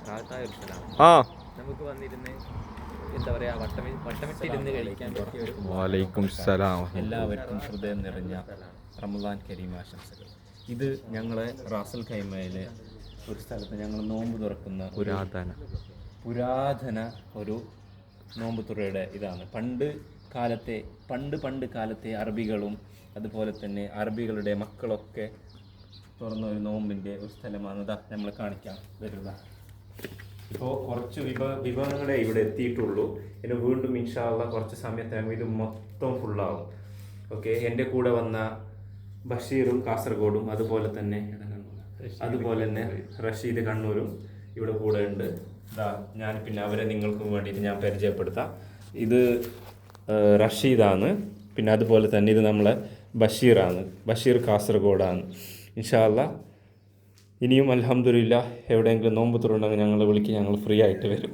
റാഹത്തായ ഒരു സ്ഥലമാണ്. ആ നമുക്ക് വന്നിരുന്ന് എന്താ പറയാ വട്ടമിട്ടിരുന്ന് കഴിക്കാൻ പറ്റിയ ഒരു വലൈക്കും സലാം. എല്ലാവർക്കും ഹൃദയം നിറഞ്ഞ റമദാൻ കരീം ആശംസകൾ. ഇത് ഞങ്ങളെ റാസൽ ഖൈമയിലെ ഒരു സ്ഥലത്ത് ഞങ്ങൾ നോമ്പ് തുറക്കുന്ന പുരാതന ഒരു നോമ്പ് തുറയുടെ ഇതാണ്. പണ്ട് കാലത്തെ അറബികളും അതുപോലെ തന്നെ അറബികളുടെ മക്കളൊക്കെ തുറന്ന ഒരു നോമ്പിൻ്റെ ഒരു സ്ഥലമാണ്. ഇതാ നമ്മൾ കാണിക്കാം, വരുക. ഇപ്പോൾ കുറച്ച് വിഭവങ്ങളെ ഇവിടെ എത്തിയിട്ടുള്ളൂ. ഇനി വീണ്ടും ഇൻഷാ അല്ലാഹ് കുറച്ച് സമയത്തിനകം ഇത് മൊത്തം ഫുള്ളാവും. ഓക്കെ, എൻ്റെ കൂടെ വന്ന ബഷീറും കാസർഗോഡും അതുപോലെ തന്നെ റഷീദ് കണ്ണൂരും ഇവിടെ കൂടെ ഉണ്ട്. ഞാൻ പിന്നെ അവരെ നിങ്ങൾക്ക് വേണ്ടിയിട്ട് ഞാൻ പരിചയപ്പെടുത്താം. ഇത് റഷീദാണ്, പിന്നെ അതുപോലെ തന്നെ ഇത് നമ്മളെ ബഷീർ കാസർഗോഡാണ്. ഇൻഷാ അല്ലാഹ് ഇനിയും അൽഹംദുലില്ലാഹ് എവിടെയെങ്കിലും നോമ്പ് തുറന്നുണ്ടെങ്കിൽ ഞങ്ങൾ വിളിക്കും, ഞങ്ങൾ ഫ്രീ ആയിട്ട് വരും.